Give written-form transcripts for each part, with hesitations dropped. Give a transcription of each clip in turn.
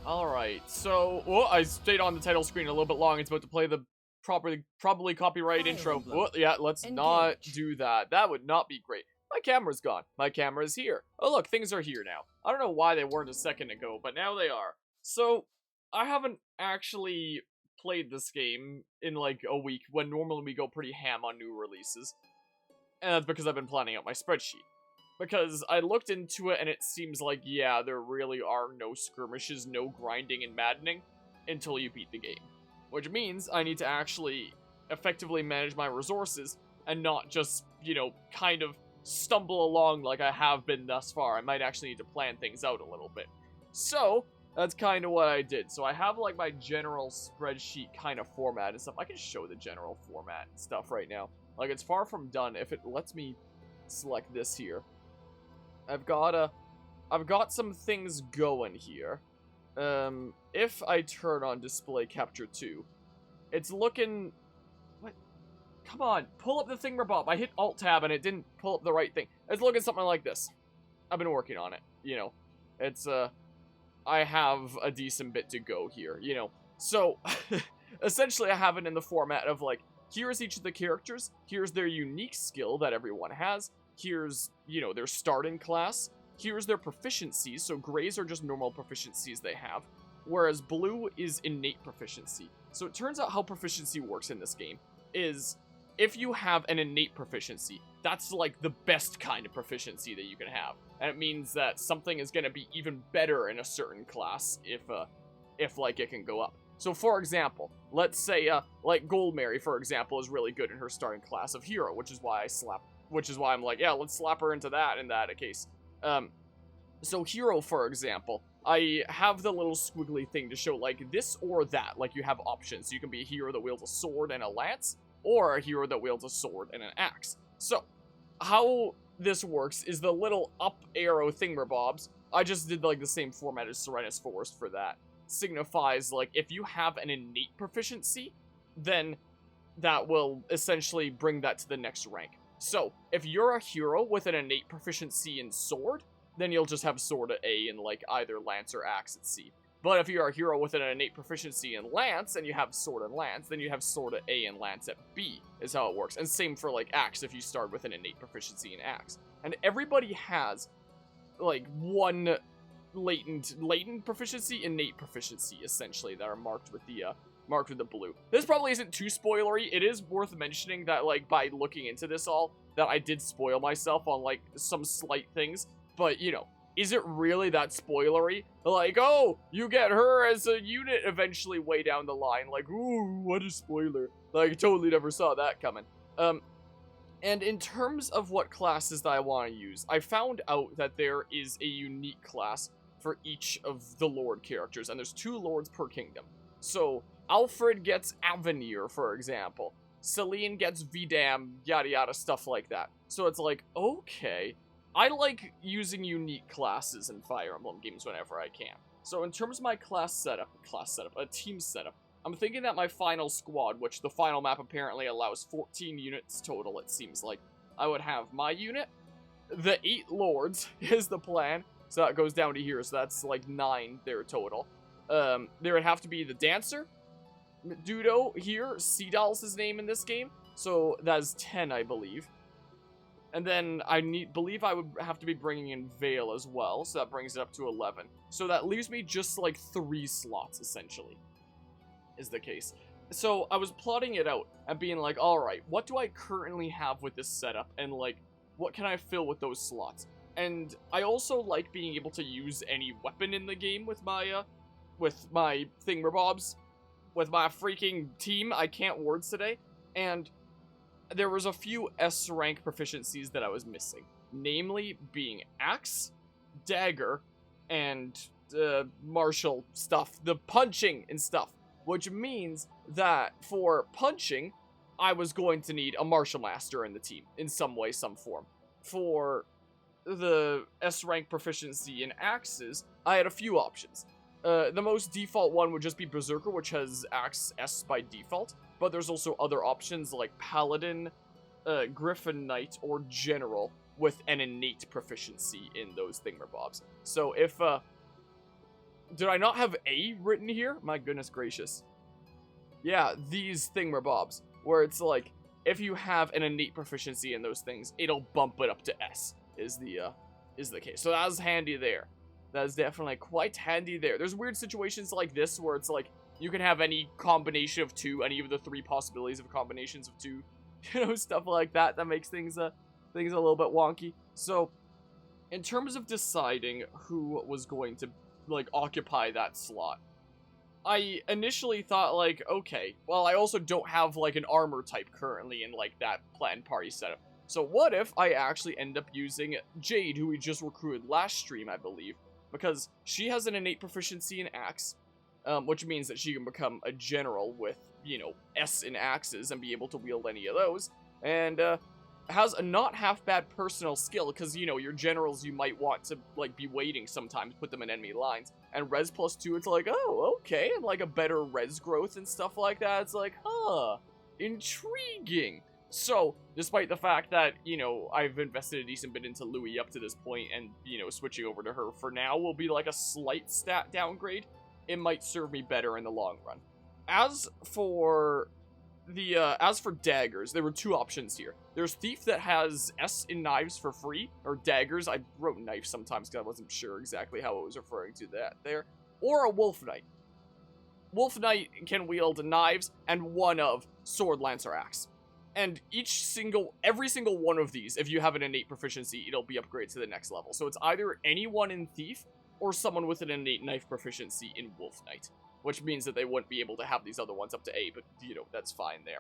Alright, so, oh, I stayed on the title screen a little bit long. It's about to play the probably copyrighted Fire intro. Emblem. Oh, yeah, let's not Engage. do that. That would not be great. My camera's gone. My camera's here. Oh, look, things are here now. I don't know why they weren't a second ago, but now they are. So, I haven't actually played this game in like a week when normally we go pretty ham on new releases. And that's because I've been planning out my spreadsheet. Because I looked into it and it seems like, yeah, there really are no skirmishes, no grinding and maddening until you beat the game. Which means I need to actually effectively manage my resources and not just, kind of stumble along like I have been thus far. I might actually need to plan things out a little bit. So, that's kind of what I did. So I have like my general spreadsheet kind of format and stuff. I can show the general format and stuff right now. Like, it's far from done. If it lets me select this here. I've got some things going here. If I turn on display capture 2, it's looking, what? Come on, pull up the thingamabob. I hit alt tab and it didn't pull up the right thing. It's looking something like this. I've been working on it, It's, I have a decent bit to go here, So, essentially I have it in the format of like, here's each of the characters, here's their unique skill that everyone has, here's, their starting class, here's their proficiencies, so grays are just normal proficiencies they have, whereas blue is innate proficiency. So it turns out how proficiency works in this game is, if you have an innate proficiency, that's like the best kind of proficiency that you can have. And it means that something is going to be even better in a certain class if like it can go up. So for example, let's say like Goldmary, for example, is really good in her starting class of hero, which is why I'm like, yeah, let's slap her into that in that case. So hero, for example, I have the little squiggly thing to show like this or that, like you have options. You can be a hero that wields a sword and a lance, or a hero that wields a sword and an axe. So, how this works is the little up arrow thingamabobs. I just did like the same format as Serenus Forest for that. Signifies like if you have an innate proficiency, then that will essentially bring that to the next rank. So, if you're a hero with an innate proficiency in sword, then you'll just have sword at A and like either lance or axe at C. But if you're a hero with an innate proficiency in lance, and you have sword and lance, then you have sword at A and lance at B, is how it works. And same for, like, axe, if you start with an innate proficiency in axe. And everybody has, like, one latent proficiency, innate proficiency, essentially, that are marked with the blue. This probably isn't too spoilery. It is worth mentioning that, like, by looking into this all, that I did spoil myself on, like, some slight things. But, is it really that spoilery? Like, oh, you get her as a unit eventually way down the line. Like, ooh, what a spoiler. Like, totally never saw that coming. And in terms of what classes that I want to use, I found out that there is a unique class for each of the Lord characters, and there's 2 Lords per kingdom. So, Alfred gets Avenir, for example. Celine gets Vidam, yada yada, stuff like that. So it's like, okay, I like using unique classes in Fire Emblem games whenever I can. So in terms of my a team setup, I'm thinking that my final squad, which the final map apparently allows 14 units total, it seems like, I would have my unit, the 8 lords is the plan, so that goes down to here, so that's like 9 there total. There would have to be the dancer, Dudo here, Seedal's his name in this game, so that's 10, I believe. And then I believe I would have to be bringing in Vale as well, so that brings it up to 11. So that leaves me just like 3 slots, essentially, is the case. So I was plotting it out and being like, alright, what do I currently have with this setup? And like, what can I fill with those slots? And I also like being able to use any weapon in the game with my thingamabobs, with my freaking team. I can't words today. And there was a few S rank proficiencies that I was missing, namely being axe, dagger, and martial stuff, the punching and stuff, which means that for punching, I was going to need a martial master in the team in some way, some form. For the S rank proficiency in axes, I had a few options. The most default one would just be Berserker, which has Axe S by default, but there's also other options like Paladin, Griffin Knight, or General with an innate proficiency in those thingamabobs. So if did I not have A written here? My goodness gracious. Yeah, these thingamabobs, where it's like, if you have an innate proficiency in those things, it'll bump it up to S, is the case. So that was handy there. That is definitely quite handy there. There's weird situations like this, where it's like, you can have any combination of 2, any of the 3 possibilities of combinations of 2, stuff like that, that makes things a little bit wonky. So, in terms of deciding who was going to, like, occupy that slot, I initially thought, like, okay, well, I also don't have, like, an armor type currently in, like, that planned party setup. So what if I actually end up using Jade, who we just recruited last stream, I believe, because she has an innate proficiency in axe, which means that she can become a general with, S in axes and be able to wield any of those, and, has a not half bad personal skill, because, your generals you might want to, like, be waiting sometimes, put them in enemy lines, and res plus 2, it's like, oh, okay, and, like, a better res growth and stuff like that, it's like, huh, intriguing. So, despite the fact that, I've invested a decent bit into Louis up to this point, and, switching over to her for now will be, like, a slight stat downgrade, it might serve me better in the long run. As for daggers, there were 2 options here. There's Thief that has S in knives for free, or daggers, I wrote knife sometimes because I wasn't sure exactly how it was referring to that there, or a Wolf Knight. Wolf Knight can wield knives and one of sword, lance, or axe. And every single one of these, if you have an innate proficiency, it'll be upgraded to the next level. So it's either anyone in Thief, or someone with an innate knife proficiency in Wolf Knight. Which means that they wouldn't be able to have these other ones up to A, but, that's fine there.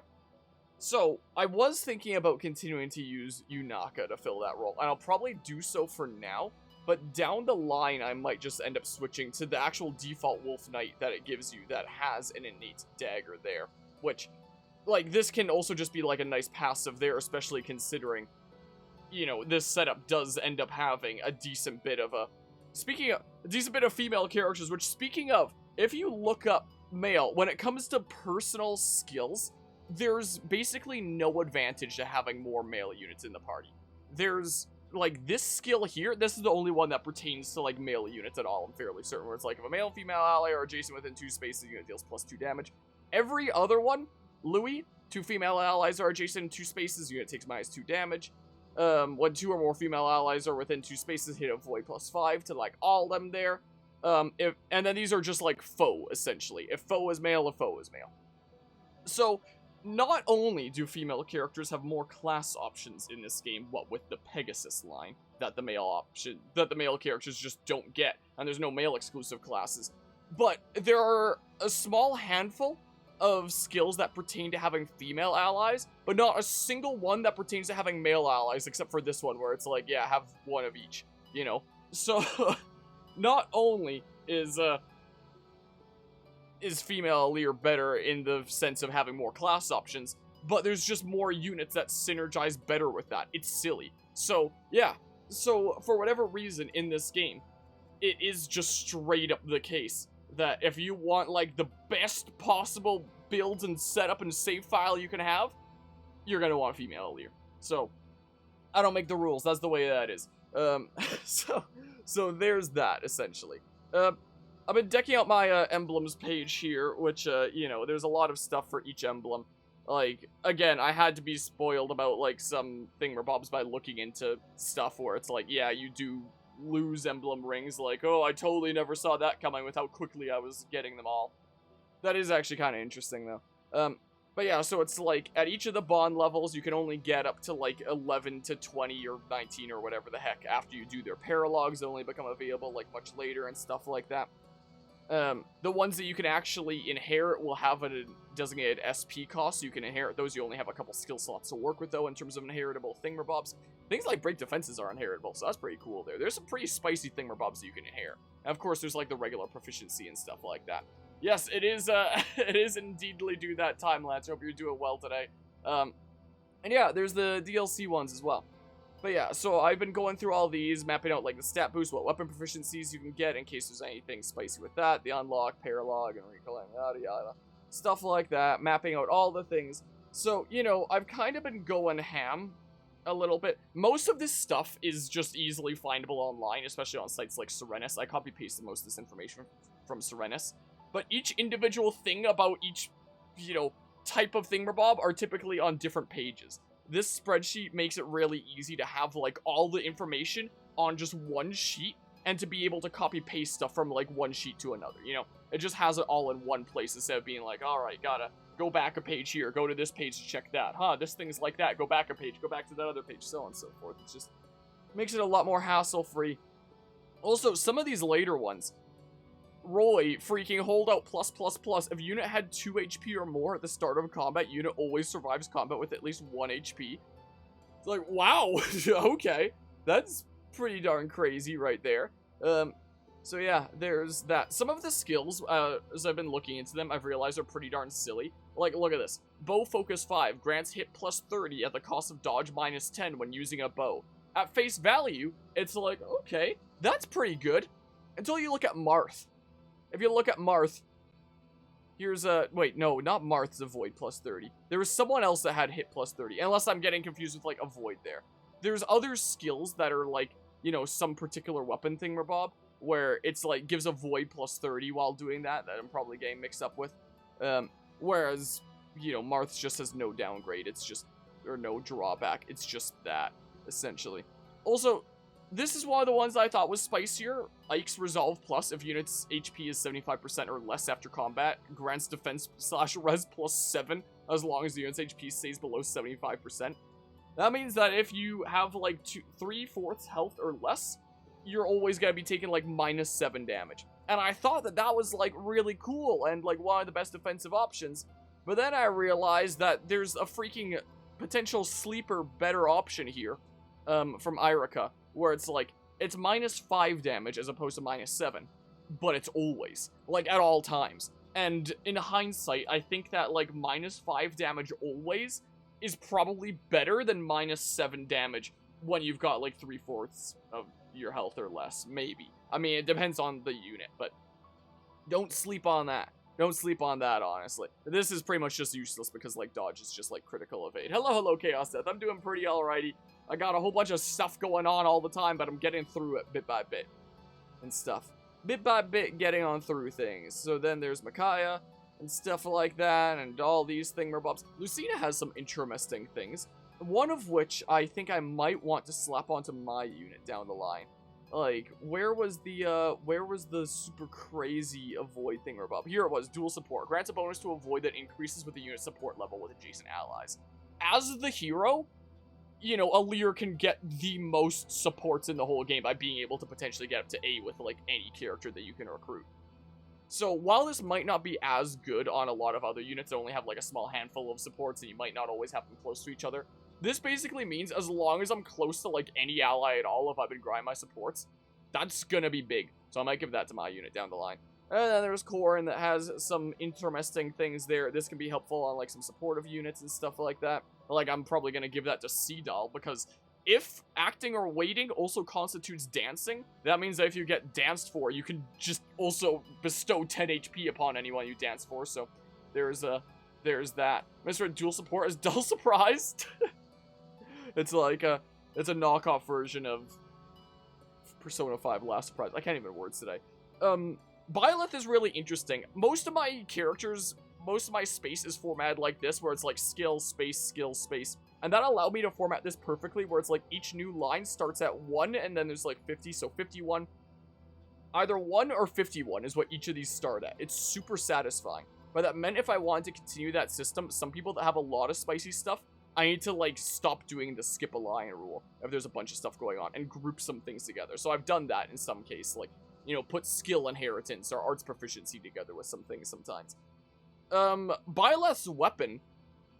So, I was thinking about continuing to use Yunaka to fill that role, and I'll probably do so for now, but down the line, I might just end up switching to the actual default Wolf Knight that it gives you that has an innate dagger there, which, like, this can also just be, like, a nice passive there, especially considering, this setup does end up having a decent bit of female characters, which, speaking of, if you look up male, when it comes to personal skills, there's basically no advantage to having more male units in the party. There's, like, this skill here, this is the only one that pertains to, like, male units at all, I'm fairly certain, where it's like, if a male and female ally are adjacent within 2 spaces, the unit deals plus 2 damage. Every other one, Louis, 2 female allies are adjacent in 2 spaces, the unit takes minus 2 damage. When 2 or more female allies are within 2 spaces, hit a void plus 5 to, like, all of them there. And then these are just, like, foe, essentially. If foe is male, if foe is male. So, not only do female characters have more class options in this game, with the Pegasus line, that the male characters just don't get, and there's no male exclusive classes, but there are a small handful of skills that pertain to having female allies, but not a single one that pertains to having male allies, except for this one, where it's like, yeah, have one of each, So, not only is female Lear better in the sense of having more class options, but there's just more units that synergize better with that. It's silly. So, yeah. So, for whatever reason in this game, it is just straight up the case that if you want, like, the best possible builds and setup and save file you can have, you're gonna want female Lear. So, I don't make the rules. That's the way that is. So there's that, essentially. I've been decking out my emblems page here, which, there's a lot of stuff for each emblem. Like, again, I had to be spoiled about, like, some thingamabobs by looking into stuff where it's like, yeah, you do lose emblem rings, like, oh, I totally never saw that coming with how quickly I was getting them all. That is actually kind of interesting, though. But yeah, so it's like, at each of the bond levels, you can only get up to, like, 11 to 20 or 19 or whatever the heck. After you do their paralogs, they only become available, like, much later and stuff like that. The ones that you can actually inherit will have a designated SP cost, so you can inherit those. You only have a couple skill slots to work with, though, in terms of inheritable thingamabobs. Things like break defenses are inheritable, so that's pretty cool there. There's some pretty spicy thingamabobs that you can inherit. And of course, there's, like, the regular proficiency and stuff like that. Yes, it is, it is indeedly do that time, Lance. I hope you're doing well today. And yeah, there's the DLC ones as well. But yeah, so I've been going through all these, mapping out, like, the stat boost, what weapon proficiencies you can get in case there's anything spicy with that, the unlock, paralog, and reclaim, yada yada. Stuff like that, mapping out all the things. So, I've kind of been going ham a little bit. Most of this stuff is just easily findable online, especially on sites like Serenus. I copy-pasted most of this information from Serenus. But each individual thing about each, you know, type of thingamabob are typically on different pages. This spreadsheet makes it really easy to have, like, all the information on just one sheet and to be able to copy-paste stuff from, like, one sheet to another, you know? It just has it all in one place instead of being like, alright, gotta go back a page here, go to this page to check that. Huh, this thing's like that, go back a page, go back to that other page, so on and so forth. It just makes it a lot more hassle-free. Also, some of these later ones, Roy, freaking holdout plus. If unit had 2 HP or more at the start of combat, unit always survives combat with at least 1 HP. It's like, wow, okay. That's pretty darn crazy right there. So yeah, there's that. Some of the skills, as I've been looking into them, I've realized are pretty darn silly. Like, look at this. Bow Focus 5 grants hit plus 30 at the cost of dodge minus 10 when using a bow. At face value, it's like, okay, that's pretty good. Until you look at Marth. If you look at Marth, here's a... Wait, no, not Marth's Avoid plus 30. There was someone else that had hit plus 30, unless I'm getting confused with, like, Avoid there. There's other skills that are, like, you know, some particular weapon thingamabob, where it's, like, gives Avoid plus 30 while doing that I'm probably getting mixed up with. Whereas, you know, Marth's just has no downgrade, it's just... Or no drawback, it's just that, essentially. Also... This is one of the ones I thought was spicier. Ike's Resolve Plus, if unit's HP is 75% or less after combat, grants defense / res plus 7 as long as the unit's HP stays below 75%. That means that if you have like 3/4 health or less, you're always gonna be taking like minus 7 damage. And I thought that that was like really cool and like one of the best defensive options. But then I realized that there's a freaking potential sleeper better option here from Irika. Where it's like, it's minus 5 damage as opposed to minus 7. But it's always. Like, at all times. And in hindsight, I think that, like, minus 5 damage always is probably better than minus 7 damage when you've got, like, 3/4 of your health or less. Maybe. I mean, it depends on the unit, but don't sleep on that. Don't sleep on that, honestly. This is pretty much just useless because, like, dodge is just, like, critical evade. Hello, Chaos Death. I'm doing pretty alrighty. I got a whole bunch of stuff going on all the time, but I'm getting through it bit by bit. And stuff. Bit by bit, getting on through things. So then there's Micaiah, and stuff like that, and all these thingamabobs. Lucina has some interesting things. One of which I think I might want to slap onto my unit down the line. Like, where was the super crazy avoid thingamabob? Here it was, dual support. Grants a bonus to avoid that increases with the unit support level with adjacent allies. As the hero, you know, Alir can get the most supports in the whole game by being able to potentially get up to A with, like, any character that you can recruit. So, while this might not be as good on a lot of other units that only have, like, a small handful of supports and you might not always have them close to each other, this basically means as long as I'm close to, like, any ally at all, if I've been grinding my supports, that's gonna be big. So I might give that to my unit down the line. And then there's Corin that has some interesting things there. This can be helpful on, like, some supportive units and stuff like that. Like, I'm probably gonna give that to Seedal, because if acting or waiting also constitutes dancing, that means that if you get danced for, you can just also bestow 10 HP upon anyone you dance for, so there's that. Mr. Dual Support is Dull Surprised. It's like it's a knockoff version of Persona 5 Last Surprise. I can't even words today. Byleth is really interesting. Most of my characters, most of my space is formatted like this, where it's like skill, space, and that allowed me to format this perfectly, where it's like each new line starts at 1, and then there's like 50, so 51. Either 1 or 51 is what each of these start at. It's super satisfying. But that meant if I wanted to continue that system, some people that have a lot of spicy stuff, I need to, like, stop doing the skip a line rule if there's a bunch of stuff going on and group some things together. So I've done that in some case, like, you know, put skill inheritance or arts proficiency together with some things sometimes. Byleth's weapon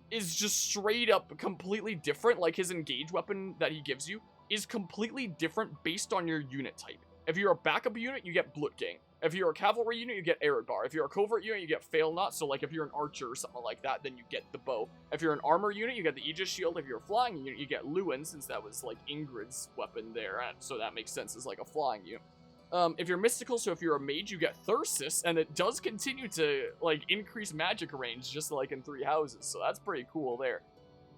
is just straight up completely different. Like, his engage weapon that he gives you is completely different based on your unit type. If you're a backup unit, you get Blutgang. If you're a cavalry unit, you get Eredbar. If you're a covert unit, you get Fail Not. So, like, if you're an archer or something like that, then you get the bow. If you're an armor unit, you get the Aegis Shield. If you're a flying unit, you get Lewin, since that was, like, Ingrid's weapon there, and so that makes sense as, like, a flying unit. If you're mystical, so if you're a mage, you get Thyrsus, and it does continue to, like, increase magic range, just like in 3 houses, so that's pretty cool there.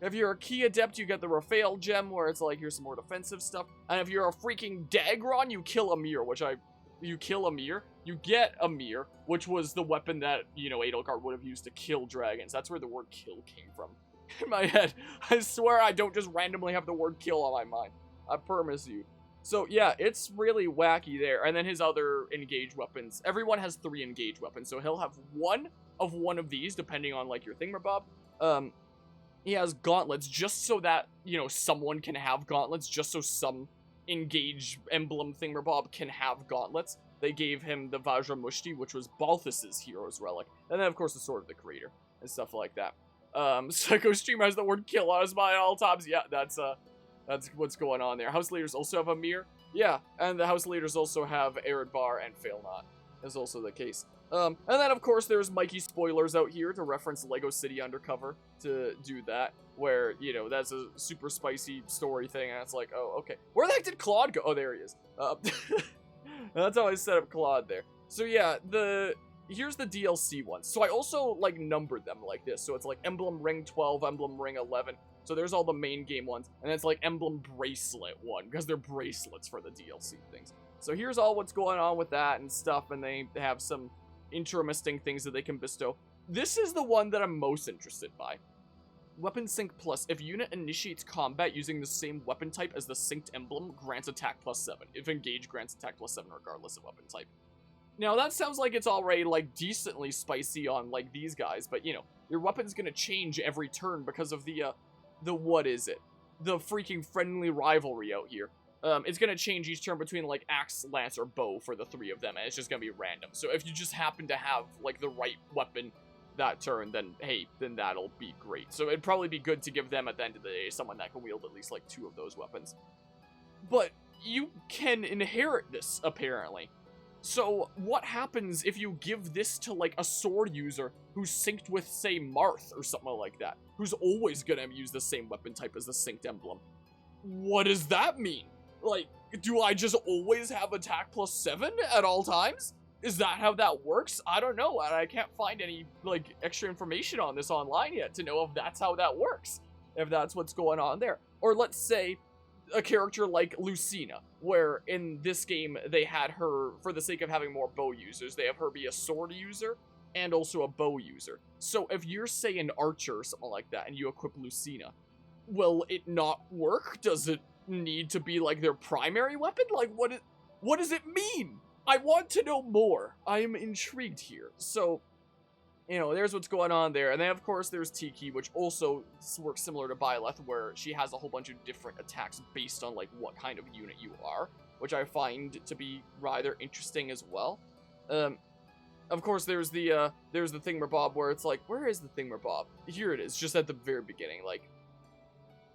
If you're a key adept, you get the Raphael gem, where it's like, here's some more defensive stuff. And if you're a freaking Dagron, you kill Amir, you kill Amir, you get Amir, which was the weapon that, you know, Edelgard would have used to kill dragons. That's where the word kill came from. In my head, I swear I don't just randomly have the word kill on my mind. I promise you. So yeah, it's really wacky there. And then his other engaged weapons. Everyone has 3 engaged weapons, so he'll have one of these, depending on like your thingamabob. He has gauntlets, just so that, you know, someone can have gauntlets, just so some engaged emblem thingamabob can have gauntlets. They gave him the Vajra Mushti, which was Balthus's hero's relic. And then of course the Sword of the Creator and stuff like that. Psycho Streamer has the word kill on his mind at all times. Yeah, that's what's going on there. House leaders also have Amir. Yeah, and the house leaders also have Eridbar and Failnaught. Is also the case. And then of course there's Mikey spoilers out here to reference Lego City Undercover to do that, where, you know, that's a super spicy story thing, and it's like, oh, okay. Where the heck did Claude go? Oh, there he is. That's how I set up Claude there. So yeah, here's the DLC ones. So I also, like, numbered them like this. So it's like Emblem Ring 12, Emblem Ring 11. So there's all the main game ones. And it's like Emblem Bracelet 1, because they're bracelets for the DLC things. So here's all what's going on with that and stuff, and they have some interesting things that they can bestow. This is the one that I'm most interested by. Weapon Sync Plus. If unit initiates combat using the same weapon type as the synced emblem, grants attack +7. If engaged, grants attack +7 regardless of weapon type. Now, that sounds like it's already, like, decently spicy on, like, these guys, but, you know, your weapon's gonna change every turn because of the what is it? The freaking friendly rivalry out here. It's gonna change each turn between, like, axe, lance, or bow for the 3 of them, and it's just gonna be random. So if you just happen to have, like, the right weapon that turn, then, hey, then that'll be great. So it'd probably be good to give them, at the end of the day, someone that can wield at least, like, 2 of those weapons. But you can inherit this, apparently. So what happens if you give this to, like, a sword user who's synced with, say, Marth or something like that, who's always gonna use the same weapon type as the synced emblem? What does that mean? Like, do I just always have attack +7 at all times? Is that how that works? I don't know, and I can't find any, like, extra information on this online yet to know if that's how that works, if that's what's going on there. Or let's say a character like Lucina, where in this game they had her, for the sake of having more bow users, they have her be a sword user and also a bow user. So if you're, say, an archer or something like that, and you equip Lucina, will it not work? Does it need to be, like, their primary weapon? Like, what does it mean? I want to know more. I am intrigued here. So, you know, there's what's going on there. And then, of course, there's Tiki, which also works similar to Byleth, where she has a whole bunch of different attacks based on, like, what kind of unit you are, which I find to be rather interesting as well. Of course, there's the thingamabob, where it's like, where is the thingamabob? Here it is, just at the very beginning,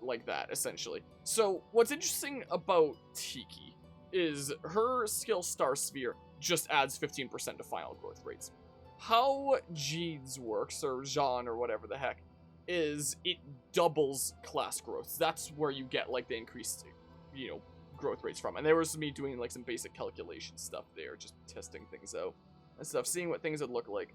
like that, essentially. So, what's interesting about Tiki is her skill Star Sphere just adds 15% to final growth rates. How Jeed's works, or Jean, or whatever the heck, is it doubles class growth. That's where you get, like, the increased, you know, growth rates from. And there was me doing, like, some basic calculation stuff there, just testing things out and stuff, seeing what things would look like.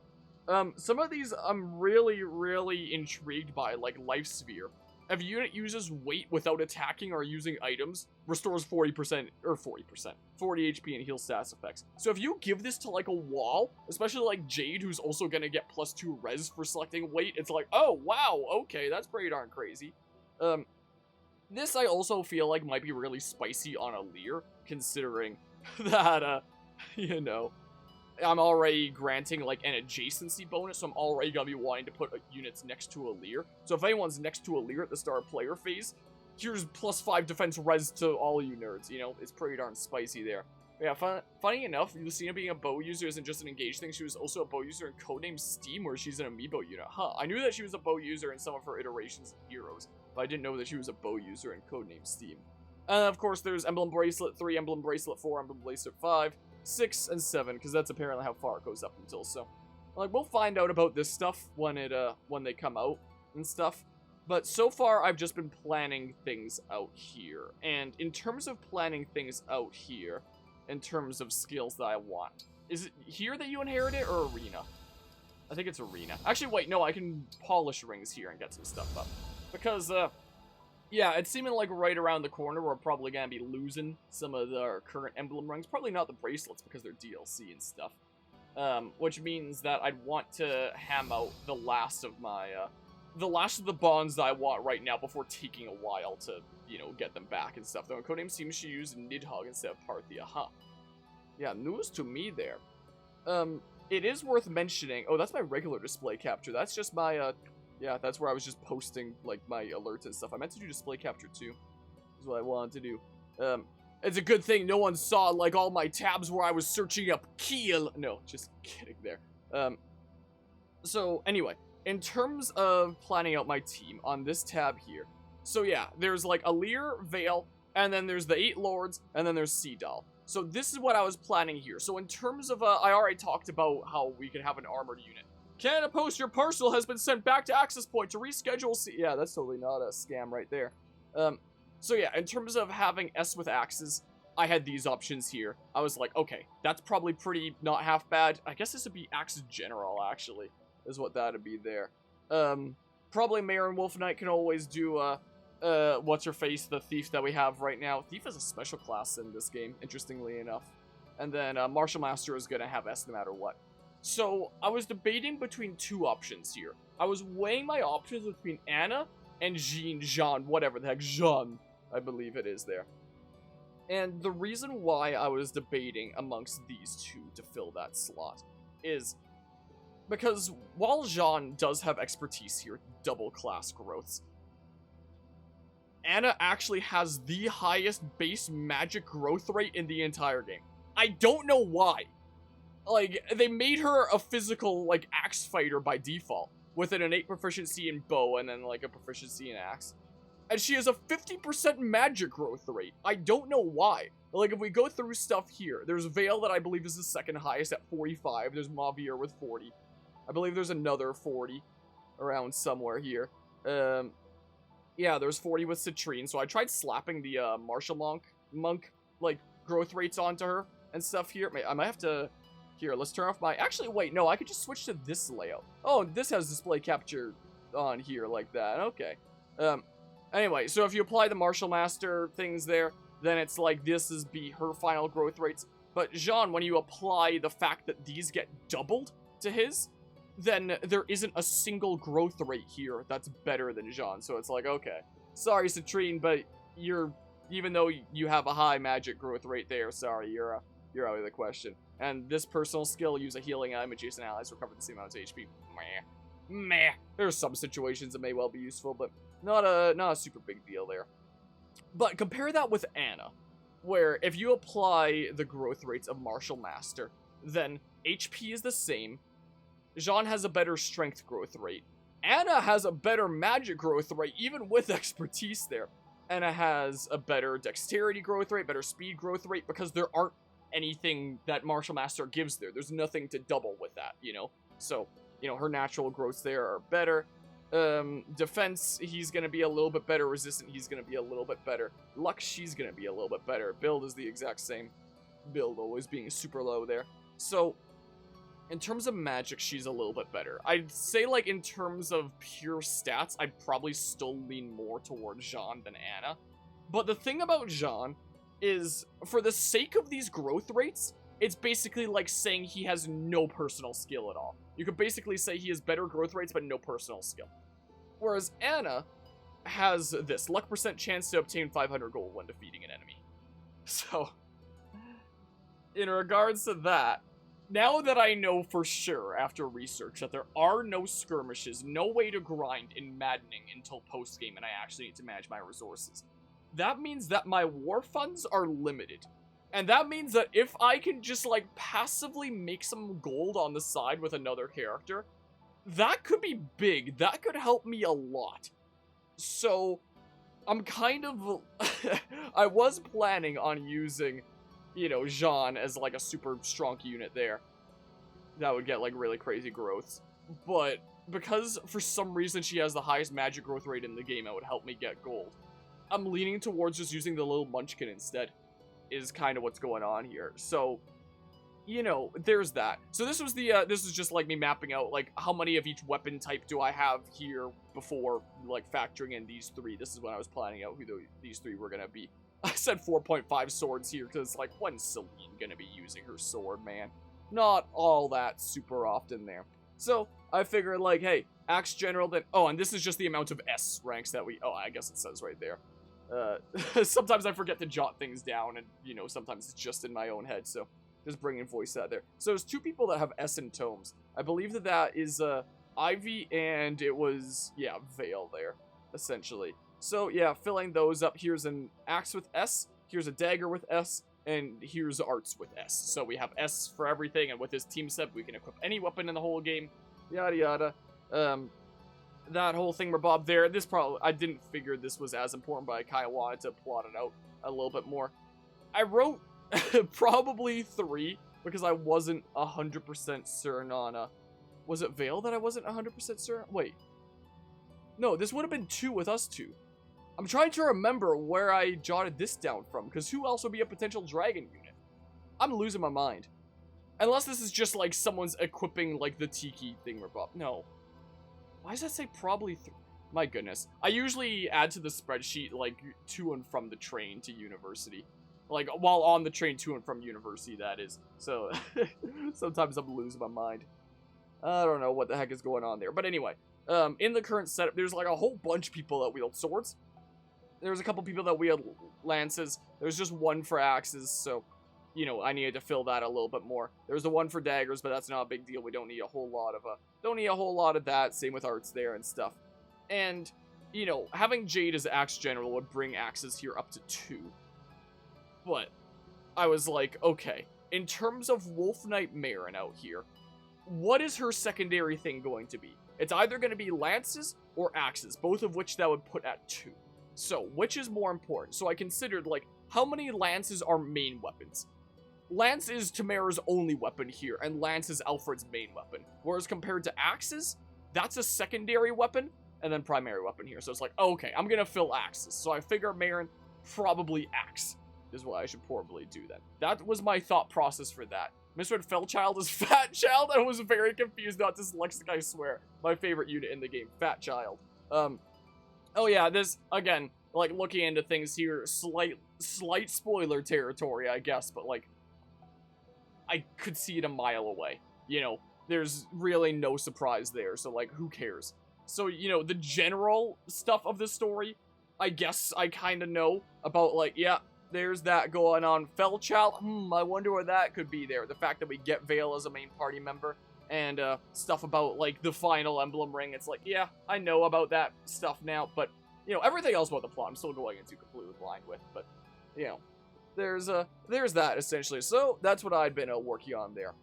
Some of these I'm really, really intrigued by, like Life Sphere. If a unit uses weight without attacking or using items, restores 40 HP and heals status effects. So if you give this to, like, a wall, especially like Jade, who's also gonna get +2 res for selecting weight, it's like, oh, wow, okay, that's pretty darn crazy. This I also feel like might be really spicy on a Leer, considering that, you know, I'm already granting, like, an adjacency bonus, so I'm already gonna be wanting to put units next to a Leer. So if anyone's next to a Leer at the start of player phase, here's +5 defense res to all you nerds, you know? It's pretty darn spicy there. But yeah, funny enough, Lucina being a bow user isn't just an engaged thing, she was also a bow user in Codename Steam, where she's an amiibo unit. Huh, I knew that she was a bow user in some of her iterations of Heroes, but I didn't know that she was a bow user in Codename Steam. And of course, there's Emblem Bracelet 3, Emblem Bracelet 4, Emblem Bracelet 5, 6, and 7, because that's apparently how far it goes up until, so. Like, we'll find out about this stuff when they come out and stuff. But so far, I've just been planning things out here. And in terms of planning things out here, in terms of skills that I want, is it here that you inherit it, or Arena? I think it's Arena. Actually, wait, no, I can polish rings here and get some stuff up. Because, yeah, it's seeming like right around the corner we're probably gonna be losing some of our current emblem rings. Probably not the bracelets because they're DLC and stuff. Which means that I'd want to ham out the last of my, the last of the bonds that I want right now before taking a while to, you know, get them back and stuff. Though codename seems she used Nidhogg instead of Parthia, huh? Yeah, news to me there. It is worth mentioning, oh, that's my regular display capture. That's just my, yeah, that's where I was just posting, like, my alerts and stuff. I meant to do display capture, too. That's what I wanted to do. It's a good thing no one saw, like, all my tabs where I was searching up Kiel. No, just kidding there. So, anyway, in terms of planning out my team on this tab here, so yeah, there's, like, Alir, Vale, and then there's the 8 Lords, and then there's Seedal. So this is what I was planning here. So in terms of, I already talked about how we could have an armored unit. Canada Post, your parcel has been sent back to access point to reschedule. Yeah, that's totally not a scam right there. So yeah, in terms of having S with axes, I had these options here. I was like, okay, that's probably pretty not half bad. I guess this would be Axe General, actually, is what that would be there. Probably Mayor and Wolf Knight can always do, what's-her-face, the Thief that we have right now. Thief is a special class in this game, interestingly enough. And then, Martial Master is gonna have S no matter what. So, I was debating between two options here. I was weighing my options between Anna and Jean, whatever the heck, Jean, I believe it is there. And the reason why I was debating amongst these two to fill that slot is because while Jean does have expertise here, double class growths, Anna actually has the highest base magic growth rate in the entire game. I don't know why. Like, they made her a physical, like, axe fighter by default, with an innate proficiency in bow and then, like, a proficiency in axe. And she has a 50% magic growth rate. I don't know why. Like, if we go through stuff here, there's Vale that I believe is the second highest at 45. There's Mavier with 40. I believe there's another 40 around somewhere here. Yeah, there's 40 with Citrine, so I tried slapping the, Martial Monk, like, growth rates onto her and stuff here. I might have to... Here, let's turn off my... Actually, wait, no, I could just switch to this layout. Oh, this has display capture on here like that. Okay. Anyway, so if you apply the Martial Master things there, then it's like this is her final growth rates. But Jean, when you apply the fact that these get doubled to his, then there isn't a single growth rate here that's better than Jean. So it's like, okay, sorry, Citrine, but even though you have a high magic growth rate there, sorry, you're out of the question. And this personal skill, use a healing item, adjacent allies recover the same amount of HP. Meh. There's some situations that may well be useful, but not a super big deal there. But compare that with Anna, where if you apply the growth rates of Martial Master, then HP is the same. Jean has a better strength growth rate. Anna has a better magic growth rate, even with expertise there. Anna has a better dexterity growth rate, better speed growth rate, because there aren't anything that Martial Master gives there. There's nothing to double with that, you know? So, you know, her natural growths there are better. Defense, he's gonna be a little bit better. Resistant, he's gonna be a little bit better. Luck, she's gonna be a little bit better. Build is the exact same. Build always being super low there. So, in terms of magic, she's a little bit better. I'd say, like, in terms of pure stats, I'd probably still lean more towards Jean than Anna. But the thing about Jean is, for the sake of these growth rates, it's basically like saying he has no personal skill at all. You could basically say he has better growth rates, but no personal skill. Whereas Anna has this, luck percent chance to obtain 500 gold when defeating an enemy. So, in regards to that, now that I know for sure, after research, that there are no skirmishes, no way to grind in Maddening until post-game, and I actually need to manage my resources, that means that my war funds are limited. And that means that if I can just, like, passively make some gold on the side with another character, that could be big. That could help me a lot. So, I'm kind of... I was planning on using, you know, Jean as, like, a super strong unit there. That would get, like, really crazy growths. But because, for some reason, she has the highest magic growth rate in the game, it would help me get gold. I'm leaning towards just using the little munchkin instead, is kind of what's going on here. So, you know, there's that. So this was this is just like me mapping out like how many of each weapon type do I have here before like factoring in these three. This is when I was planning out who these three were gonna be. I said 4.5 swords here because like when's Celine gonna be using her sword, man? Not all that super often there. So I figured like, hey, Axe General then. Oh, and this is just the amount of S ranks that we. Oh, I guess it says right there. Sometimes I forget to jot things down, and you know sometimes it's just in my own head. So just bringing voice out there. So there's two people that have S in tomes. I believe that is Ivy and it was yeah Vale there essentially. So yeah, filling those up. Here's an axe with S. Here's a dagger with S. And here's arts with S. So we have S for everything, and with this team set, we can equip any weapon in the whole game. Yada yada. That whole thing Bob there. This probably I didn't figure this was as important, but I kind of wanted to plot it out a little bit more. I wrote probably 3 because I wasn't 100% certain on was it Vale that I wasn't 100% certain? Wait. No, this would have been 2 with us 2. I'm trying to remember where I jotted this down from, because who else would be a potential dragon unit? I'm losing my mind. Unless this is just like someone's equipping like the Tiki thing Bob. No. Why does that say probably 3? My goodness. I usually add to the spreadsheet like to and from the train to university. Like while on the train to and from university, that is. So sometimes I'm losing my mind. I don't know what the heck is going on there. But anyway, in the current setup, there's like a whole bunch of people that wield swords. There's a couple people that wield lances. There's just one for axes, so, you know, I needed to fill that a little bit more. There's the one for daggers, but that's not a big deal. We don't need a whole lot of that. Same with arts there and stuff. And, you know, having Jade as Axe General would bring axes here up to 2. But I was like, okay, in terms of Wolf Knight Marin out here, what is her secondary thing going to be? It's either going to be lances or axes, both of which that would put at 2. So, which is more important? So I considered, like, how many lances are main weapons? Lance is Tamara's only weapon here, and Lance is Alfred's main weapon. Whereas compared to axes, that's a secondary weapon, and then primary weapon here. So it's like, okay, I'm gonna fill axes. So I figure Marin, probably axe, is what I should probably do then. That was my thought process for that. Misread Fellchild is Fat Child, and I was very confused, not dyslexic, I swear. My favorite unit in the game, Fat Child. Oh yeah, this, again, like, looking into things here, slight spoiler territory, I guess, but, like, I could see it a mile away. You know, there's really no surprise there, so, like, who cares? So, you know, the general stuff of the story, I guess I kind of know about, like, yeah, there's that going on. Fellchild, I wonder where that could be there. The fact that we get Vale as a main party member. And stuff about, like, the final emblem ring. It's like, yeah, I know about that stuff now. But, you know, everything else about the plot I'm still going into completely blind with. But, you know, there's that, essentially. So, that's what I'd been working on there.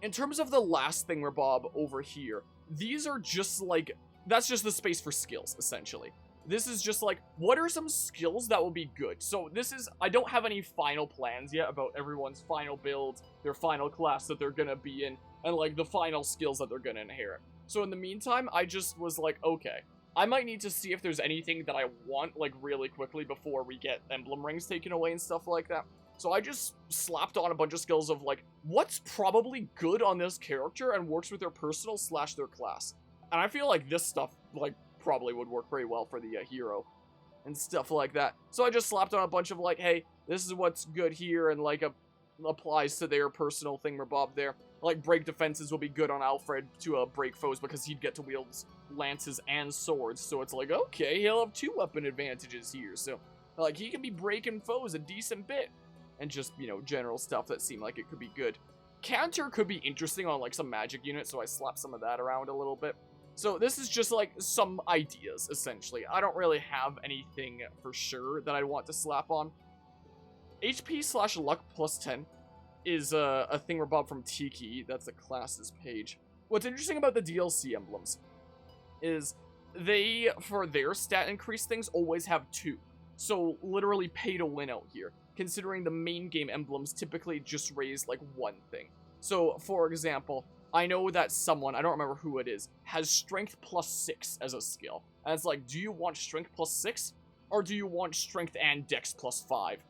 In terms of the last thing, Bob, over here, these are just, like, that's just the space for skills, essentially. This is just, like, what are some skills that will be good? So, this is, I don't have any final plans yet about everyone's final build, their final class that they're gonna be in, and, like, the final skills that they're gonna inherit. So in the meantime, I just was like, okay, I might need to see if there's anything that I want, like, really quickly before we get emblem rings taken away and stuff like that. So I just slapped on a bunch of skills of, like, what's probably good on this character and works with their personal / their class. And I feel like this stuff, like, probably would work very well for the hero and stuff like that. So I just slapped on a bunch of, like, hey, this is what's good here, and, like, applies to their personal thingamabob there. Like, break defenses will be good on Alfred to break foes because he'd get to wield lances and swords. So it's like, okay, he'll have 2 weapon advantages here. So, like, he can be breaking foes a decent bit. And just, you know, general stuff that seemed like it could be good. Counter could be interesting on, like, some magic units, so I slapped some of that around a little bit. So this is just, like, some ideas, essentially. I don't really have anything for sure that I want to slap on. HP / luck plus 10 is a thingamabob from Tiki. That's the classes page. What's interesting about the DLC emblems is they, for their stat increase things, always have 2. So literally pay to win out here, considering the main game emblems typically just raise, like, 1 thing. So, for example, I know that someone, I don't remember who it is, has strength plus 6 as a skill. And it's like, do you want strength plus 6? Or do you want strength and dex plus 5?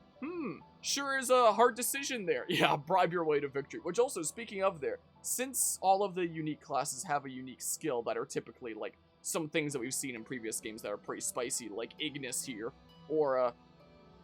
Sure is a hard decision there. Yeah, bribe your way to victory. Which also, speaking of there, since all of the unique classes have a unique skill that are typically, like, some things that we've seen in previous games that are pretty spicy, like Ignis here, or,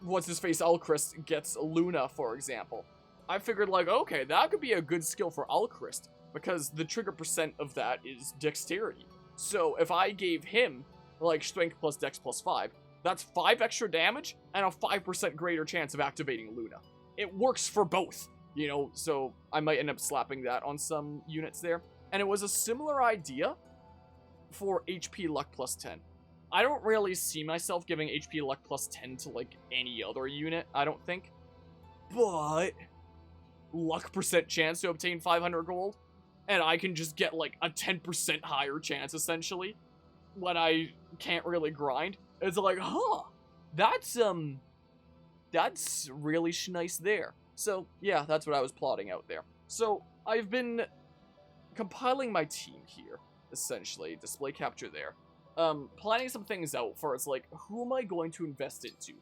what's-his-face Alchrist gets Luna, for example. I figured, like, okay, that could be a good skill for Alchrist, because the trigger percent of that is dexterity. So, if I gave him, like, strength plus dex plus 5, that's 5 extra damage and a 5% greater chance of activating Luna. It works for both, you know, so I might end up slapping that on some units there. And it was a similar idea for HP Luck plus 10. I don't really see myself giving HP Luck plus 10 to, like, any other unit, I don't think. But luck percent chance to obtain 500 gold, and I can just get, like, a 10% higher chance, essentially, when I can't really grind. It's like, huh, that's really nice there. So, yeah, that's what I was plotting out there. So, I've been compiling my team here, essentially, display capture there. Planning some things out for, it's like, who am I going to invest into?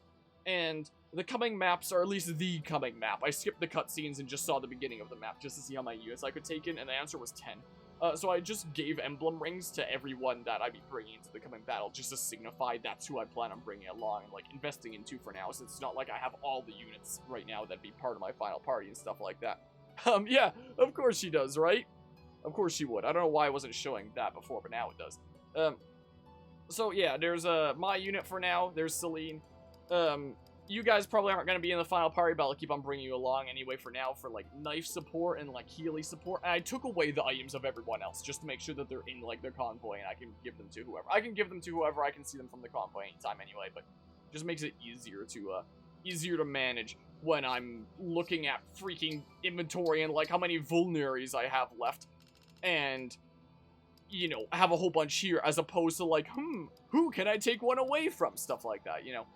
And the coming maps are at least the coming map. I skipped the cutscenes and just saw the beginning of the map just to see how many units I could take in, and the answer was 10. So I just gave emblem rings to everyone that I'd be bringing into the coming battle, just to signify that's who I plan on bringing along and, like, investing into for now, since it's not like I have all the units right now that'd be part of my final party and stuff like that. Yeah, of course she does, right? Of course she would. I don't know why I wasn't showing that before, but now it does. So yeah, there's, my unit for now, there's Celine. You guys probably aren't going to be in the final party, but I'll keep on bringing you along anyway for now for, like, knife support and, like, Healy support. And I took away the items of everyone else just to make sure that they're in, like, their convoy and I can give them to whoever. I can give them to whoever, I can see them from the convoy anytime anyway, but just makes it easier to manage when I'm looking at freaking inventory and, like, how many vulneraries I have left. And, you know, have a whole bunch here as opposed to, like, who can I take one away from? Stuff like that, you know.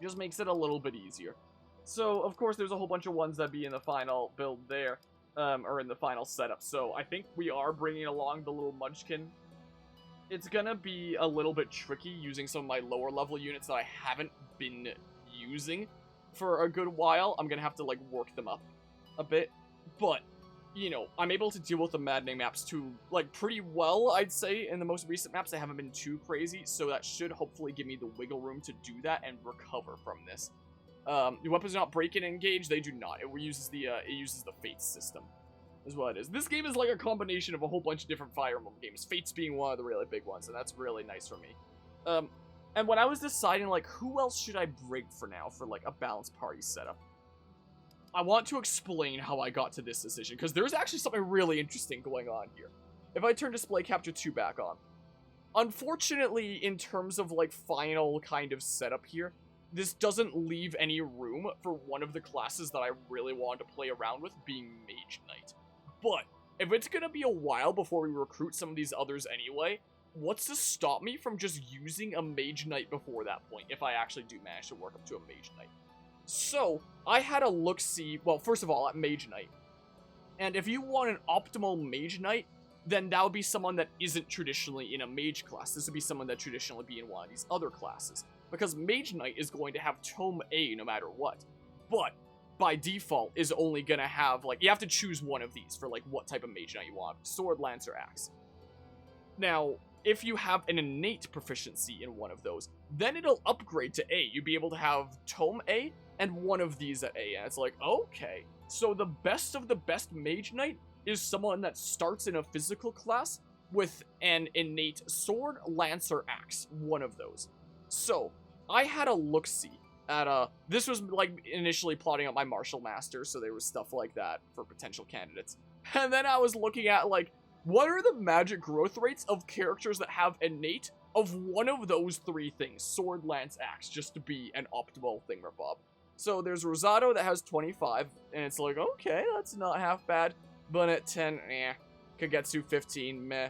Just makes it a little bit easier. So, of course, there's a whole bunch of ones that be in the final build there, or in the final setup. So, I think we are bringing along the little Munchkin. It's gonna be a little bit tricky using some of my lower level units that I haven't been using for a good while. I'm gonna have to, like, work them up a bit. But, you know, I'm able to deal with the Maddening maps too, like, pretty well, I'd say. In the most recent maps, they haven't been too crazy, so that should hopefully give me the wiggle room to do that and recover from this. The weapons do not break and engage, they do not. It uses the Fates system, is what it is. This game is like a combination of a whole bunch of different Fire Emblem games, Fates being one of the really big ones, and that's really nice for me. And when I was deciding, like, who else should I bring for now for, like, a balanced party setup, I want to explain how I got to this decision, because there's actually something really interesting going on here. If I turn Display Capture 2 back on, unfortunately, in terms of, like, final kind of setup here, this doesn't leave any room for one of the classes that I really wanted to play around with, being Mage Knight. But, if it's gonna be a while before we recruit some of these others anyway, what's to stop me from just using a Mage Knight before that point, if I actually do manage to work up to a Mage Knight? So, I had a look-see, well, first of all, at Mage Knight. And if you want an optimal Mage Knight, then that would be someone that isn't traditionally in a Mage class. This would be someone that traditionally be in one of these other classes. Because Mage Knight is going to have Tome A no matter what. But, by default, is only going to have, like, you have to choose one of these for, like, what type of Mage Knight you want. Sword, Lance, or Axe. Now, if you have an innate proficiency in one of those, then it'll upgrade to A. You'd be able to have Tome A, and one of these at A, and it's like, okay, so the best of the best Mage Knight is someone that starts in a physical class with an innate sword, lance, or axe, one of those. So, I had a look-see at, this was, like, initially plotting out my martial master, so there was stuff like that for potential candidates. And then I was looking at, like, what are the magic growth rates of characters that have innate of one of those three things, sword, lance, axe, just to be an optimal thingamabob. So there's Rosado that has 25, and it's like, okay, that's not half bad. But at 10, Kagetsu 15, meh.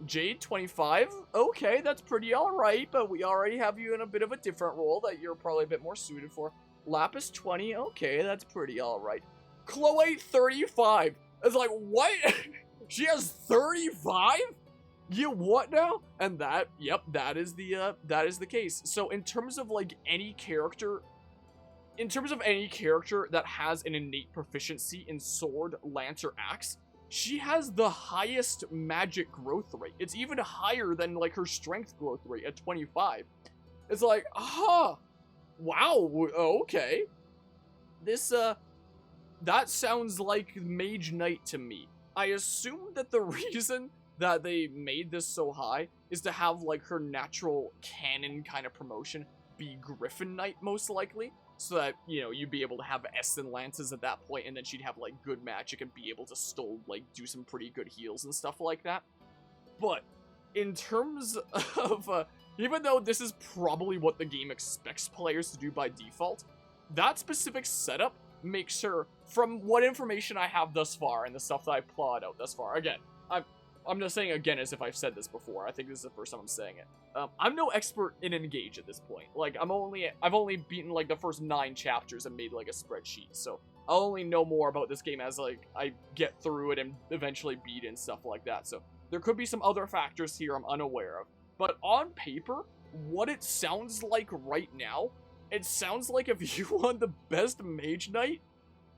Jade 25, okay, that's pretty alright, but we already have you in a bit of a different role that you're probably a bit more suited for. Lapis 20, okay, that's pretty alright. Chloe 35, it's like, what? She has 35? Yeah, what now? And that, yep, that is the case. So in terms of, like, any character in terms of any character that has an innate proficiency in sword, lance, or axe, she has the highest magic growth rate. It's even higher than, like, her strength growth rate at 25. It's like, wow, okay. This, that sounds like Mage Knight to me. I assume that the reason that they made this so high is to have, like, her natural canon kind of promotion be Griffin Knight, most likely. So that, you know, you'd be able to have Essen Lances at that point, and then she'd have, like, good magic and be able to still, like, do some pretty good heals and stuff like that. But, in terms of, even though this is probably what the game expects players to do by default, that specific setup makes her, from what information I have thus far, and the stuff that I plotted out thus far, again, I'm just saying again as if I've said this before. I think this is the first time I'm saying it. I'm no expert in Engage at this point. Like, I've only beaten, like, the first 9 chapters and made, like, a spreadsheet. So, I'll only know more about this game as, like, I get through it and eventually beat it and stuff like that. So, there could be some other factors here I'm unaware of. But on paper, what it sounds like right now, it sounds like if you want the best Mage Knight,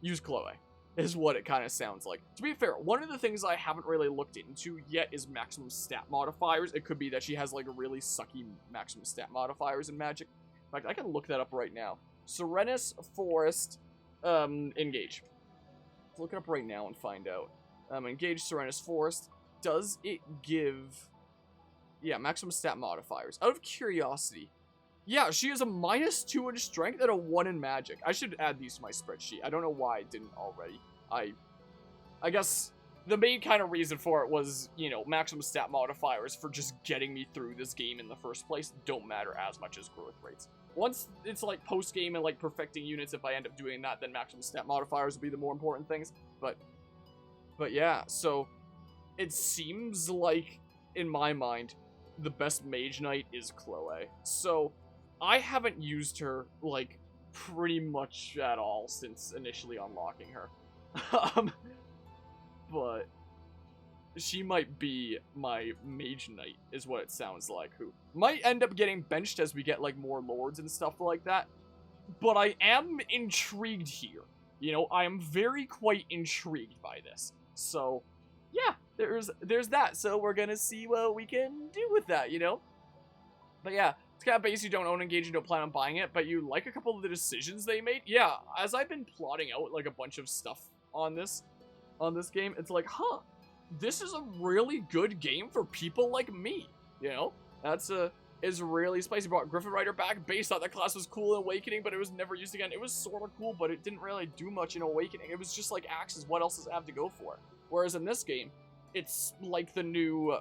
use Chloe. Is what it kind of sounds like. To be fair, one of the things I haven't really looked into yet is maximum stat modifiers. It could be that she has, like, really sucky maximum stat modifiers in Magic. In fact, I can look that up right now. Serenus Forest, Engage. Let's look it up right now and find out. Engage Serenus Forest. Does it give... Yeah, maximum stat modifiers. Out of curiosity... Yeah, she has a -2 in strength and a 1 in magic. I should add these to my spreadsheet. I don't know why I didn't already. I guess the main kind of reason for it was, you know, maximum stat modifiers for just getting me through this game in the first place don't matter as much as growth rates. Once it's like post-game and like perfecting units, if I end up doing that, then maximum stat modifiers will be the more important things. But yeah, so it seems like, in my mind, the best Mage Knight is Chloe. So... I haven't used her, like, pretty much at all since initially unlocking her. But she might be my Mage Knight, is what it sounds like, who might end up getting benched as we get, like, more lords and stuff like that. But I am intrigued here. You know, I am very quite intrigued by this. So, yeah, there's that. So we're gonna see what we can do with that, you know? But yeah. It's kind of base you don't own Engage and don't plan on buying it, but you like a couple of the decisions they made. Yeah, as I've been plotting out, like, a bunch of stuff on this game, it's like, this is a really good game for people like me, you know? Is really spicy. Brought Griffin Rider back. Base thought that class was cool in Awakening, but it was never used again. It was sort of cool, but it didn't really do much in Awakening. It was just like axes. What else does it have to go for? Whereas in this game, it's like the new...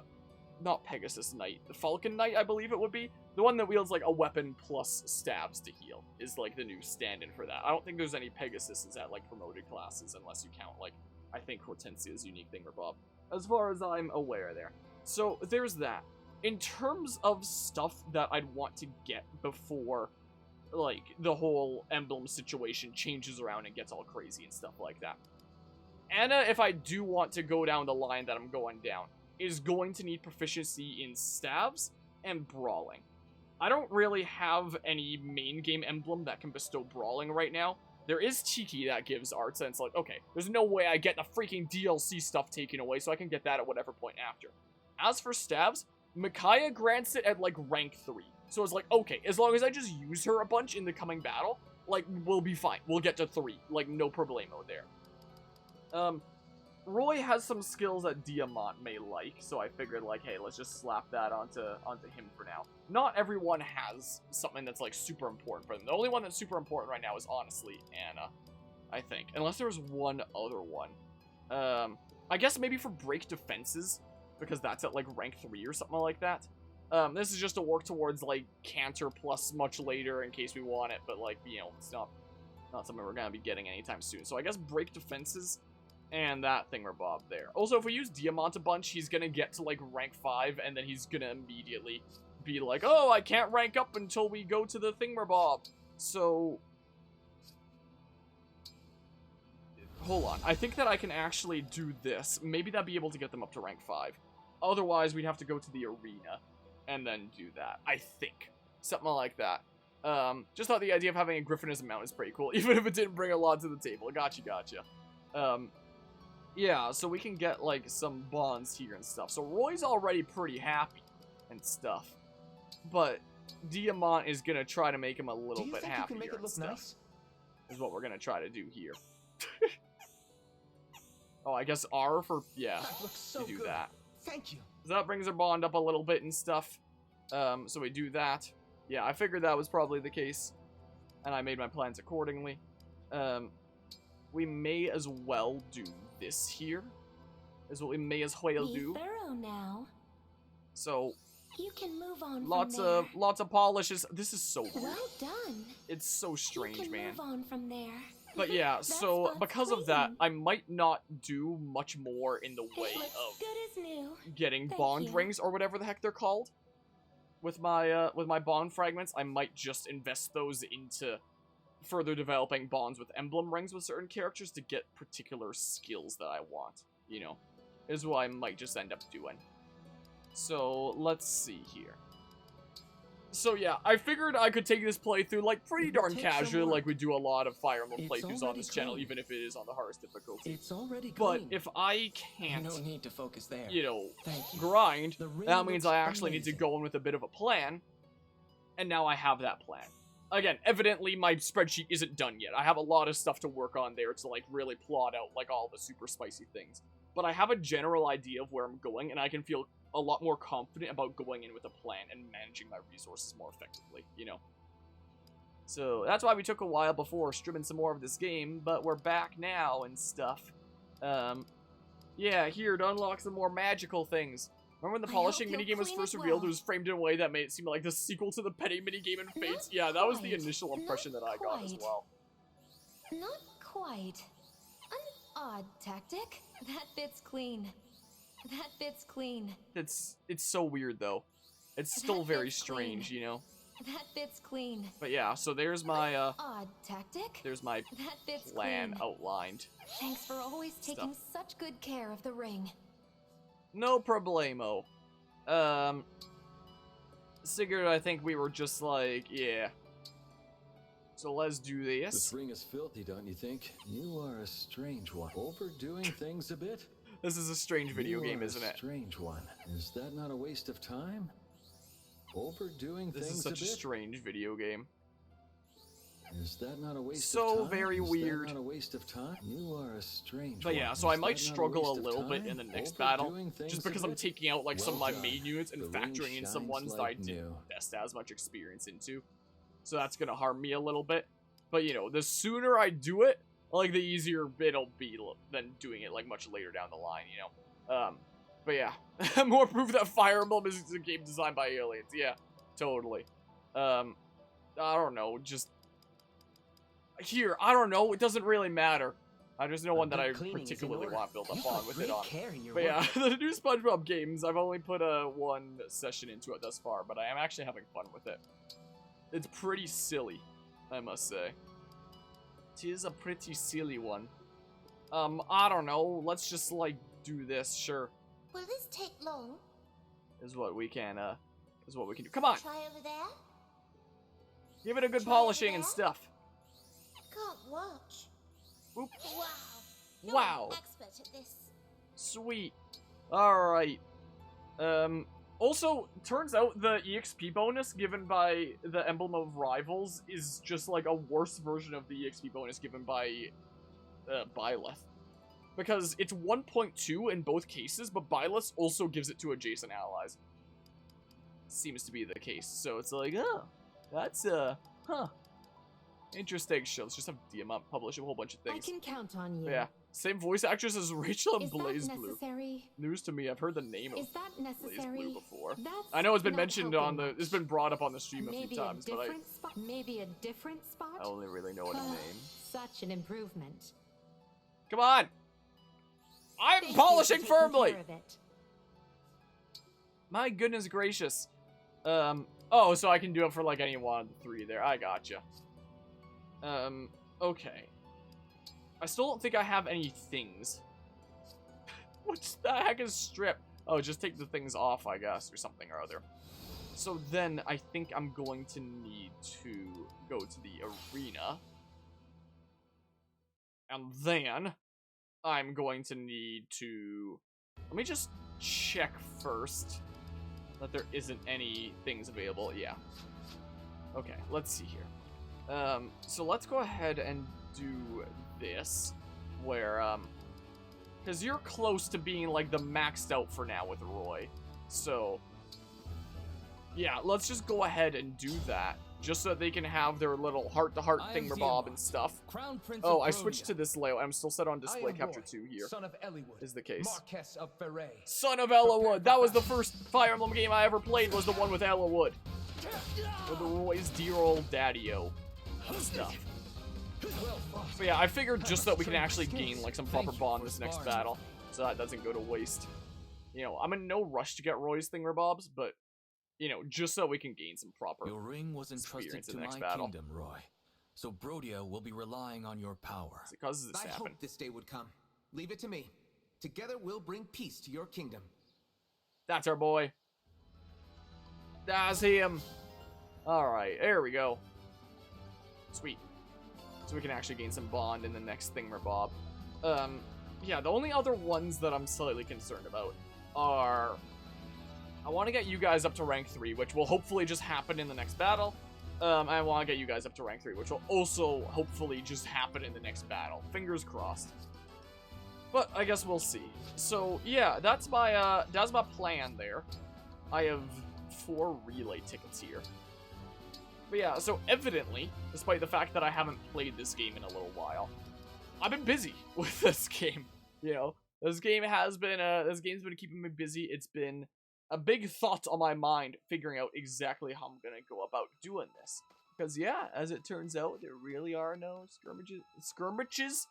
not Pegasus Knight, the Falcon Knight, I believe it would be. The one that wields, like, a weapon plus stabs to heal is, like, the new stand-in for that. I don't think there's any Pegasuses at, like, promoted classes, unless you count, like, I think Hortensia's unique thingamabob, as far as I'm aware there. So, there's that. In terms of stuff that I'd want to get before, like, the whole Emblem situation changes around and gets all crazy and stuff like that. Anna, if I do want to go down the line that I'm going down, is going to need proficiency in stabs and brawling. I don't really have any main game emblem that can bestow brawling right now. There is Tiki that gives arts, and it's like, okay, there's no way I get the freaking DLC stuff taken away, so I can get that at whatever point after. As for stabs, Micaiah grants it at, like, rank 3. So it's like, okay, as long as I just use her a bunch in the coming battle, like, we'll be fine. We'll get to 3. Like, no problemo there. Roy has some skills that Diamant may like, so I figured, like, hey, let's just slap that onto him for now. Not everyone has something that's, like, super important for them. The only one that's super important right now is, honestly, Anna, I think. Unless there was one other one. I guess maybe for break defenses, because that's at, like, rank 3 or something like that. This is just to work towards, like, Canter plus much later in case we want it, but, like, you know, it's not something we're gonna be getting anytime soon. So I guess break defenses... and that thingamabob there. Also, if we use Diamant a bunch, he's gonna get to, like, rank 5, and then he's gonna immediately be like, oh, I can't rank up until we go to the thingamabob. So... hold on. I think that I can actually do this. Maybe that'd be able to get them up to rank 5. Otherwise, we'd have to go to the arena and then do that. I think. Something like that. Just thought the idea of having a griffin as a mount is pretty cool, even if it didn't bring a lot to the table. Gotcha. Yeah, so we can get, like, some bonds here and stuff. So Roy's already pretty happy and stuff. But Diamant is gonna try to make him a little bit happier make it and look stuff. nice? Is what we're gonna try to do here. Oh, I guess R for, yeah, That looks so do good. that. Thank you. So that brings our bond up a little bit and stuff. So we do that. Yeah, I figured that was probably the case. And I made my plans accordingly. We may as well do this here. Is what we may as well Be do. thorough now. So You can move on lots from there. lots of polishes. This is so weird. Well done. It's so strange, you can man. move on from there. But yeah, That so spot's because of that, clean. I might not do much more in the way It looks of good as new. getting Thank bond you. rings or whatever the heck they're called. With my bond fragments, I might just invest those into further developing bonds with emblem rings with certain characters to get particular skills that I want, you know, is what I might just end up doing. So, let's see here. So yeah, I figured I could take this playthrough, like, pretty It will darn take some casual, work. like we do a lot of Fire Emblem It's playthroughs on already this channel, clean. even if it is on the hardest difficulty. It's already But clean. if I can't, No need to focus there. you know, Thank you. grind, The ring that means looks I actually need to amazing. go in with a bit of a plan, and now I have that plan. Again, evidently my spreadsheet isn't done yet. I have a lot of stuff to work on there to, like, really plot out, like, all the super spicy things. But I have a general idea of where I'm going, and I can feel a lot more confident about going in with a plan and managing my resources more effectively, you know? So, that's why we took a while before streaming some more of this game, but we're back now and stuff. Yeah, here, to unlock some more magical things. Remember when the I hope polishing you'll minigame was clean first it revealed? It well. was framed in a way that made it seem like the sequel to the petty minigame in Fates. Not Yeah, that was the quite. initial impression that I got as quite. well. Not quite. An odd tactic. That fits clean. That fits clean. It's so weird, though. It's still That very fits strange, clean. you know? That fits clean. But yeah, so there's my, Odd tactic. there's my That fits plan clean. outlined. Thanks for always taking such good care of the ring. No problemo. Sigurd, I think we were just like, yeah. So let's do This this. ring is filthy, don't you think? You are a strange one. Overdoing things a bit? This is a strange video You game, are isn't a it? strange one. Is that not a waste of time? Overdoing This things is such a a bit? strange video game. Is that not a waste So of time? very Is weird. That not a waste of time? You are a strange But one. yeah, so I Is might that not struggle a waste of little bit time? in the next battle, Overdoing things just a because I'm bit? taking out, like, some of Well my main done. units and The ring factoring in some shines ones that I like didn't new. invest as much experience into. So that's gonna harm me a little bit. But, you know, the sooner I do it, like, the easier it'll be than doing it, like, much later down the line, you know? But yeah. More proof that Fire Emblem is a game designed by aliens. Yeah, totally. I don't know, just... Here, I don't know, it doesn't really matter. There's no one that I Good cleaning is in particularly order. want to build You up on put with great it on. care in your But yeah, work. the new SpongeBob games, I've only put one session into it thus far, but I am actually having fun with it. It's pretty silly, I must say. It is a pretty silly one. I don't know, let's just, like, do this, sure. Will this take long? Is what we can do. Come on, Try over there? give it a good Try polishing over and there? stuff. Can't watch. Oop. Wow. You're Wow. an expert at this. Sweet. Alright. Also, turns out the EXP bonus given by the Emblem of Rivals is just like a worse version of the EXP bonus given by Byleth. Because it's 1.2 in both cases, but Byleth also gives it to adjacent allies. Seems to be the case. So it's like, oh, that's, huh. Interesting. So let's just have Diamant publish a whole bunch of I things. can count on you. But yeah. Same voice actress as Rachel and Is Blaze that Blue. necessary? News to me. I've heard the name of Is that Blaze necessary? Blue before. That's I know it's been not mentioned helping on the. much. It's been brought up on the stream a Maybe few times, but different spot. Maybe a different spot. I only really know what a Ugh, name. Such an improvement. Come on! I'm Thank you polishing for taking firmly! care of it. My goodness gracious. Oh, so I can do it for like any one of the three there. I gotcha. Okay. I still don't think I have any things. What the heck is strip? Oh, just take the things off, I guess, or something or other. So then I think I'm going to need to go to the arena. And then I'm going to need to... Let me just check first that there isn't any things available. Yeah. Okay, let's see here. So let's go ahead and do this, where, because you're close to being, like, the maxed out for now with Roy. So, yeah, let's just go ahead and do that, just so that they can have their little heart-to-heart thingamabob and stuff. Oh, I switched to this layout. I'm still set on display capture 2 here. Son of Eliwood, is the case. Marquess of Ferre. Son of Eliwood. That was the first Fire Emblem game I ever played, was the one with Eliwood. With Roy's dear old daddy-o stuff. So yeah, I figured just so that we can actually gain like some proper bond this next battle, so that doesn't go to waste. You know, I'm in no rush to get Roy's thingamabobs, but you know, just so we can gain some proper Your ring was entrusted to my kingdom, Roy. So Brodia will be relying on your power. It causes this I happen. hoped this day would come. Leave it to me. Together we'll bring peace to your kingdom. That's our boy. That's him. Alright, there we go. Sweet. So we can actually gain some bond in the next thingamabob. Yeah, the only other ones that I'm slightly concerned about are... I want to get you guys up to rank 3, which will hopefully just happen in the next battle. I want to get you guys up to rank 3, which will also hopefully just happen in the next battle. Fingers crossed. But I guess we'll see. So yeah, that's my plan there. I have 4 relay tickets here. But yeah, so evidently, despite the fact that I haven't played this game in a little while, I've been busy with this game. You know, this game's been keeping me busy. It's been a big thought on my mind, figuring out exactly how I'm gonna go about doing this. Because yeah, as it turns out, there really are no skirmishes.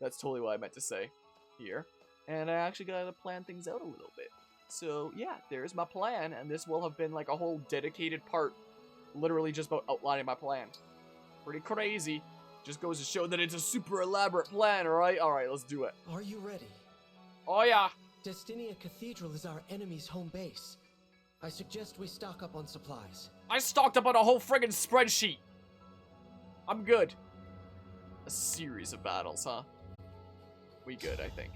That's totally what I meant to say here. And I actually gotta plan things out a little bit. So yeah, there's my plan, and this will have been like a whole dedicated part, literally just about outlining my plan. Pretty crazy. Just goes to show that it's a super elaborate plan, alright? Alright, let's do it. Are you ready? Oh yeah! Destinia Cathedral is our enemy's home base. I suggest we stock up on supplies. I stocked up on a whole friggin' spreadsheet! I'm good. A series of battles, huh? We good, I think.